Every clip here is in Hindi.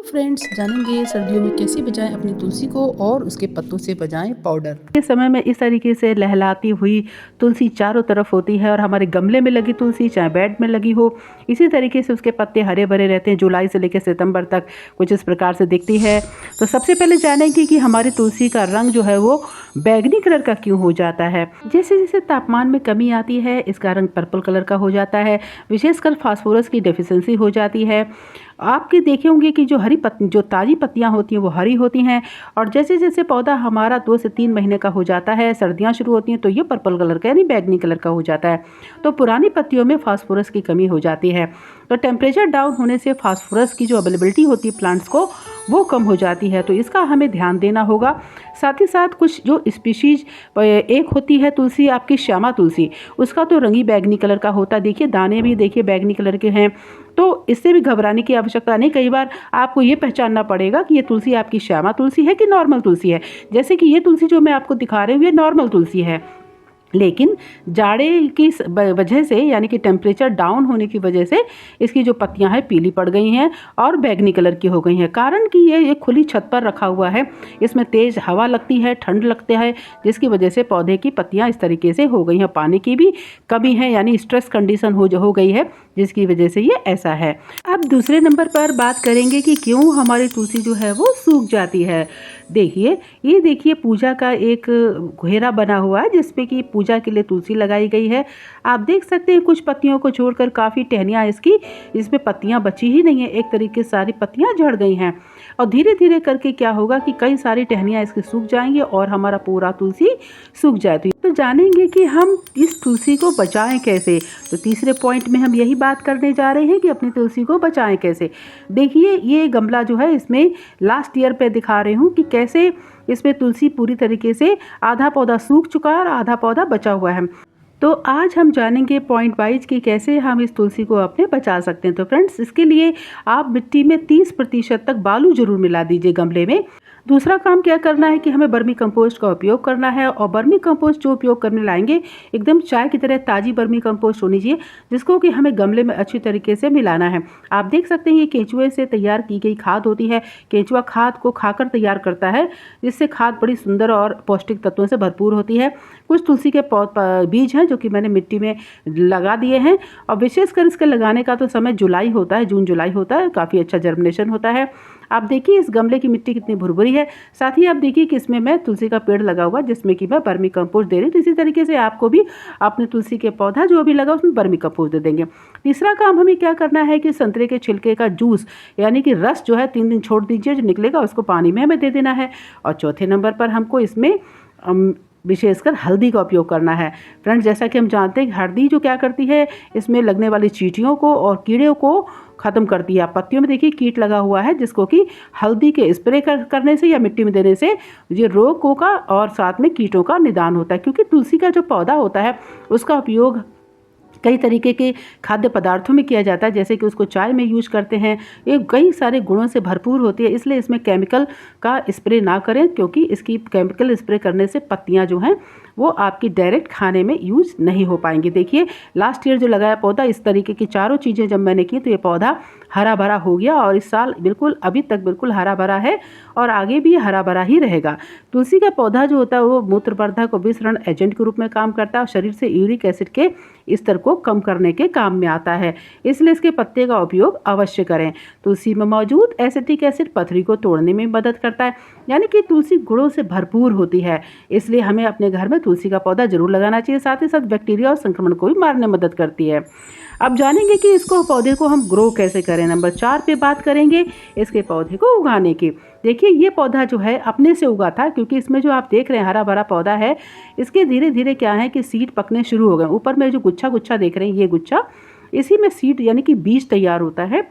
फ्रेंड्स, जानेंगे सर्दियों में कैसे बचाएं अपनी तुलसी को और उसके पत्तों से बजाएं पाउडर। इस समय में इस तरीके से लहलाती हुई तुलसी चारों तरफ होती है और हमारे गमले में लगी तुलसी चाहे बेड में लगी हो, इसी तरीके से उसके पत्ते हरे भरे रहते हैं। जुलाई से लेकर सितंबर तक कुछ इस प्रकार से दिखती है। तो सबसे पहले जानेंगे कि हमारी तुलसी का रंग जो है वो बैगनी कलर का क्यों हो जाता है। जैसे जैसे तापमान में कमी आती है इसका रंग पर्पल कलर का हो जाता है, विशेषकर फास्फोरस की डेफिशिएंसी हो जाती है। आपके देखे होंगे कि जो ताज़ी पत्तियां होती हैं वो हरी होती हैं, और जैसे जैसे पौधा हमारा 2 से 3 महीने का हो जाता है, सर्दियां शुरू होती हैं तो ये पर्पल कलर का यानी बैगनी कलर का हो जाता है। तो पुरानी पत्तियों में फास्फोरस की कमी हो जाती है। तो टेम्परेचर डाउन होने से फास्फोरस की जो अवेलेबिलिटी होती है प्लांट्स को वो कम हो जाती है, तो इसका हमें ध्यान देना होगा। साथ ही साथ कुछ जो स्पीशीज एक होती है तुलसी आपकी श्यामा तुलसी, उसका तो रंग ही बैगनी कलर का होता है। देखिए दाने भी देखिए बैगनी कलर के हैं, तो इससे भी घबराने की आवश्यकता नहीं। कई बार आपको ये पहचानना पड़ेगा कि ये तुलसी आपकी श्यामा तुलसी है कि नॉर्मल तुलसी है। जैसे कि ये तुलसी जो मैं आपको दिखा रही हूँ ये नॉर्मल तुलसी है, लेकिन जाड़े की वजह से यानी कि टेम्परेचर डाउन होने की वजह से इसकी जो पत्तियां हैं पीली पड़ गई हैं और बैगनी कलर की हो गई हैं। कारण कि ये एक खुली छत पर रखा हुआ है, इसमें तेज़ हवा लगती है, ठंड लगती है, जिसकी वजह से पौधे की पत्तियां इस तरीके से हो गई हैं। पानी की भी कमी है यानी स्ट्रेस कंडीशन हो गई है, जिसकी वजह से ये ऐसा है। अब दूसरे नंबर पर बात करेंगे कि क्यों हमारी तुलसी जो है वो सूख जाती है। ये देखिए पूजा का एक घेरा बना हुआ है जिसमें कि पूजा के लिए तुलसी लगाई गई है। आप देख सकते हैं कुछ पत्तियों को छोड़कर काफ़ी टहनियाँ इसमें पत्तियाँ बची ही नहीं है, एक तरीके से सारी पत्तियाँ झड़ गई हैं। और धीरे धीरे करके क्या होगा कि कई सारी टहनियाँ इसकी सूख जाएंगी और हमारा पूरा तुलसी सूख जाती है। तो जानेंगे कि हम इस तुलसी को बचाएं कैसे। तो तीसरे पॉइंट में हम यही बात करने जा रहे हैं कि अपनी तुलसी को बचाएं कैसे। देखिए ये गमला जो है इसमें लास्ट ईयर पे दिखा रही हूँ कि कैसे इसमें तुलसी पूरी तरीके से आधा पौधा सूख चुका है और आधा पौधा बचा हुआ है। तो आज हम जानेंगे पॉइंट वाइज कि कैसे हम इस तुलसी को अपने बचा सकते हैं। तो फ्रेंड्स इसके लिए आप मिट्टी में 30% तक बालू जरूर मिला दीजिए गमले में। दूसरा काम क्या करना है कि हमें बर्मी कंपोस्ट का उपयोग करना है, और बर्मी कंपोस्ट जो उपयोग करने लाएंगे एकदम चाय की तरह ताज़ी बर्मी कंपोस्ट होनी चाहिए, जिसको कि हमें गमले में अच्छी तरीके से मिलाना है। आप देख सकते हैं ये केंचुए से तैयार की गई खाद होती है। केंचुआ खाद को खाकर तैयार करता है, जिससे खाद बड़ी सुंदर और पौष्टिक तत्वों से भरपूर होती है। कुछ तुलसी के बीज हैं जो कि मैंने मिट्टी में लगा दिए हैं, और विशेषकर इसके लगाने का तो समय जुलाई होता है, जून जुलाई होता है, काफ़ी अच्छा जर्मिनेशन होता है। आप देखिए इस गमले की मिट्टी कितनी भुरभुरी है। साथ ही आप देखिए कि इसमें मैं तुलसी का पेड़ लगा हुआ जिसमें कि मैं बर्मी कंपोस्ट दे रही हूँ। तो इसी तरीके से आपको भी अपने तुलसी के पौधा जो अभी लगा उसमें बर्मी कंपोस्ट दे देंगे। तीसरा काम हमें क्या करना है कि संतरे के छिलके का जूस यानी कि रस जो है 3 दिन छोड़ दीजिए, जो निकलेगा उसको पानी में हमें दे देना है। और चौथे नंबर पर हमको इसमें विशेषकर हल्दी का उपयोग करना है। फ्रेंड्स जैसा कि हम जानते हैं कि हल्दी जो क्या करती है इसमें लगने वाली चींटियों को और कीड़ों को ख़त्म करती है। पत्तियों में देखिए कीट लगा हुआ है, जिसको कि हल्दी के स्प्रे करने से या मिट्टी में देने से ये रोगों का और साथ में कीटों का निदान होता है। क्योंकि तुलसी का जो पौधा होता है उसका उपयोग कई तरीके के खाद्य पदार्थों में किया जाता है, जैसे कि उसको चाय में यूज करते हैं। ये कई सारे गुणों से भरपूर होती है, इसलिए इसमें केमिकल का स्प्रे ना करें, क्योंकि इसकी केमिकल स्प्रे करने से पत्तियां जो हैं वो आपकी डायरेक्ट खाने में यूज नहीं हो पाएंगी। देखिए लास्ट ईयर जो लगाया पौधा इस तरीके की चारों चीज़ें जब मैंने की तो ये पौधा हरा भरा हो गया, और इस साल बिल्कुल अभी तक बिल्कुल हरा भरा है और आगे भी हरा भरा ही रहेगा। तुलसी का पौधा जो होता है वो मूत्रवर्धक और विसरण एजेंट के रूप में काम करता है और शरीर से यूरिक एसिड के स्तर को कम करने के काम में आता है, इसलिए इसके पत्ते का उपयोग अवश्य करें। तुलसी में मौजूद एसिटिक एसिड पथरी को तोड़ने में मदद करता है, यानी कि तुलसी गुणों से भरपूर होती है, इसलिए हमें अपने घर में तुलसी का पौधा जरूर लगाना चाहिए। साथ ही साथ बैक्टीरिया और संक्रमण को भी मारने में मदद करती है। अब जानेंगे कि इसको पौधे को हम ग्रो कैसे करें। नंबर 4 पे बात करेंगे इसके पौधे को उगाने की। देखिए ये पौधा जो है अपने से उगा था, क्योंकि इसमें जो आप देख रहे हैं हरा भरा पौधा है, इसके धीरे धीरे क्या है कि सीड पकने शुरू हो गए। ऊपर में जो गुच्छा गुच्छा देख रहे हैं ये गुच्छा, इसी में सीड यानी कि बीज तैयार होता है।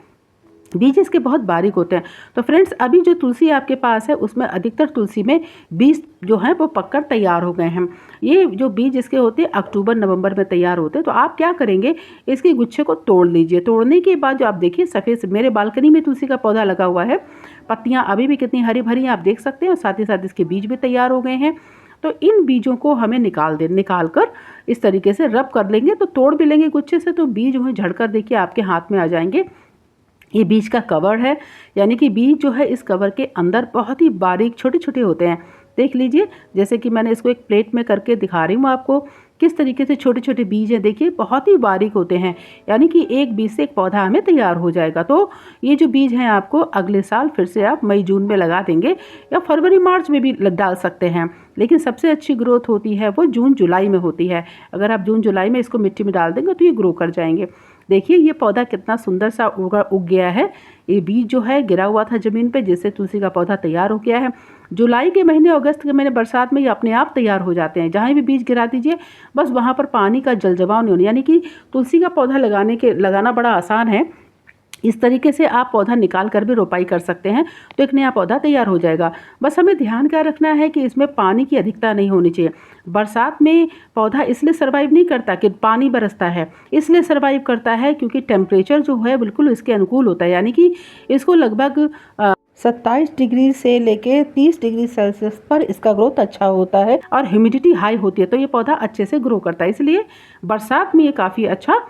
बीज इसके बहुत बारीक होते हैं। तो फ्रेंड्स अभी जो तुलसी आपके पास है उसमें अधिकतर तुलसी में बीज जो हैं वो पककर तैयार हो गए हैं। ये जो बीज इसके होते हैं अक्टूबर नवंबर में तैयार होते हैं। तो आप क्या करेंगे इसके गुच्छे को तोड़ लीजिए। तोड़ने के बाद जो आप देखिए सफ़ेद, मेरे बालकनी में तुलसी का पौधा लगा हुआ है, पत्तियाँ अभी भी कितनी हरी भरी आप देख सकते हैं, और साथ ही साथ इसके बीज भी तैयार हो गए हैं। तो इन बीजों को हमें निकाल कर इस तरीके से रब कर लेंगे, तो तोड़ भी लेंगे गुच्छे से, तो बीज जो है झड़कर देखिए आपके हाथ में आ जाएंगे। ये बीज का कवर है, यानी कि बीज जो है इस कवर के अंदर बहुत ही बारीक छोटे छोटे होते हैं। देख लीजिए, जैसे कि मैंने इसको एक प्लेट में करके दिखा रही हूँ आपको, किस तरीके से छोटे छोटे बीज हैं। देखिए बहुत ही बारीक होते हैं, यानी कि एक बीज से एक पौधा हमें तैयार हो जाएगा। तो ये जो बीज हैं आपको अगले साल फिर से आप मई जून में लगा देंगे, या फरवरी मार्च में भी डाल सकते हैं, लेकिन सबसे अच्छी ग्रोथ होती है वो जून जुलाई में होती है। अगर आप जून जुलाई में इसको मिट्टी में डाल देंगे तो ये ग्रो कर जाएंगे। देखिए ये पौधा कितना सुंदर सा उग गया है। ये बीज जो है गिरा हुआ था ज़मीन पे, जिससे तुलसी का पौधा तैयार हो गया है। जुलाई के महीने, अगस्त के महीने, बरसात में ये अपने आप तैयार हो जाते हैं। जहाँ भी बीज गिरा दीजिए, बस वहाँ पर पानी का जल-जमाव नहीं होना, यानी कि तुलसी का पौधा लगाना बड़ा आसान है। इस तरीके से आप पौधा निकाल कर भी रोपाई कर सकते हैं, तो एक नया पौधा तैयार हो जाएगा। बस हमें ध्यान क्या रखना है कि इसमें पानी की अधिकता नहीं होनी चाहिए। बरसात में पौधा इसलिए सर्वाइव नहीं करता कि पानी बरसता है, इसलिए सर्वाइव करता है क्योंकि टेम्परेचर जो है बिल्कुल इसके अनुकूल होता है, यानी कि इसको लगभग 27 डिग्री से लेके 30 डिग्री सेल्सियस पर इसका ग्रोथ अच्छा होता है, और ह्यूमिडिटी हाई होती है, तो ये पौधा अच्छे से ग्रो करता है। इसलिए बरसात में ये काफ़ी अच्छा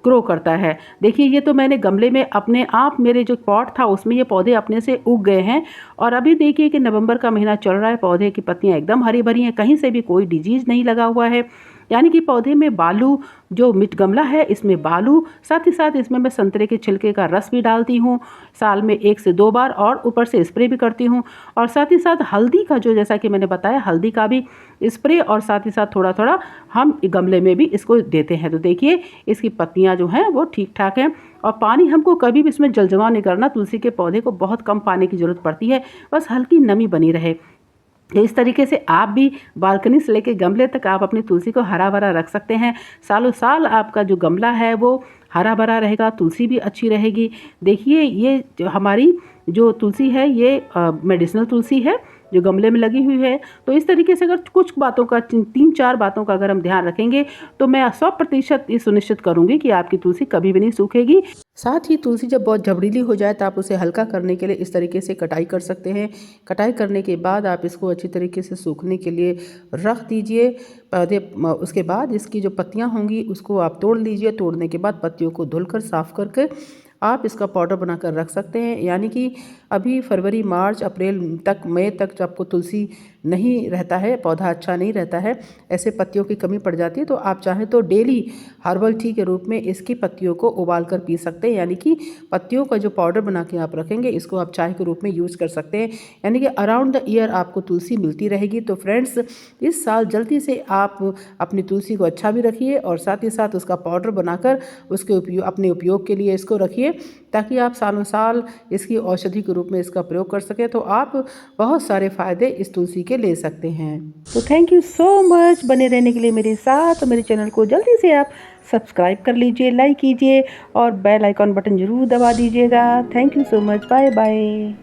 ग्रो करता है। देखिए ये तो मैंने गमले में अपने आप, मेरे जो पॉट था उसमें ये पौधे अपने से उग गए हैं। और अभी देखिए कि नवंबर का महीना चल रहा है, पौधे की पत्तियां एकदम हरी भरी हैं, कहीं से भी कोई डिजीज़ नहीं लगा हुआ है, यानी कि पौधे में बालू, जो मिट गमला है इसमें बालू, साथ ही साथ इसमें मैं संतरे के छिलके का रस भी डालती हूँ साल में 1 से 2 बार, और ऊपर से स्प्रे भी करती हूँ। और साथ ही साथ हल्दी का, जो जैसा कि मैंने बताया, हल्दी का भी स्प्रे, और साथ ही साथ थोड़ा थोड़ा हम गमले में भी इसको देते हैं। तो देखिए इसकी पत्तियाँ जो हैं वो ठीक ठाक हैं, और पानी हमको कभी भी इसमें जल-जमाव नहीं करना। तुलसी के पौधे को बहुत कम पानी की ज़रूरत पड़ती है, बस हल्की नमी बनी रहे। इस तरीके से आप भी बालकनी से लेके गमले तक आप अपनी तुलसी को हरा भरा रख सकते हैं। सालों साल आपका जो गमला है वो हरा भरा रहेगा, तुलसी भी अच्छी रहेगी। देखिए ये जो हमारी जो तुलसी है ये मेडिसिनल तुलसी है जो गमले में लगी हुई है। तो इस तरीके से अगर कुछ बातों का, 3-4 बातों का अगर हम ध्यान रखेंगे, तो मैं 100% ये सुनिश्चित करूँगी कि आपकी तुलसी कभी भी नहीं सूखेगी। साथ ही तुलसी जब बहुत झबरीली हो जाए तो आप उसे हल्का करने के लिए इस तरीके से कटाई कर सकते हैं। कटाई करने के बाद आप इसको अच्छी तरीके से सूखने के लिए रख दीजिए पौधे। उसके बाद इसकी जो पत्तियां होंगी उसको आप तोड़ लीजिए। तोड़ने के बाद पत्तियों को धुलकर साफ़ करके आप इसका पाउडर बनाकर रख सकते हैं। यानी कि अभी फरवरी, मार्च, अप्रैल तक, मई तक जब आपको तुलसी नहीं रहता है, पौधा अच्छा नहीं रहता है, ऐसे पत्तियों की कमी पड़ जाती है, तो आप चाहें तो डेली हर्बल टी के रूप में इसकी पत्तियों को उबाल कर पी सकते हैं। यानी कि पत्तियों का जो पाउडर बना के आप रखेंगे, इसको आप चाय के रूप में यूज़ कर सकते हैं। यानी कि अराउंड द ईयर आपको तुलसी मिलती रहेगी। तो फ्रेंड्स, इस साल जल्दी से आप अपनी तुलसी को अच्छा भी रखिए, और साथ ही साथ उसका पाउडर बनाकर उसके अपने उपयोग के लिए इसको रखिए, ताकि आप सालों साल इसकी औषधि के रूप में इसका प्रयोग कर सकें। तो आप बहुत सारे फ़ायदे इस तुलसी के ले सकते हैं। तो थैंक यू सो मच बने रहने के लिए मेरे साथ। मेरे चैनल को जल्दी से आप सब्सक्राइब कर लीजिए, लाइक कीजिए, और बेल आइकॉन बटन ज़रूर दबा दीजिएगा। Thank you so much. Bye bye.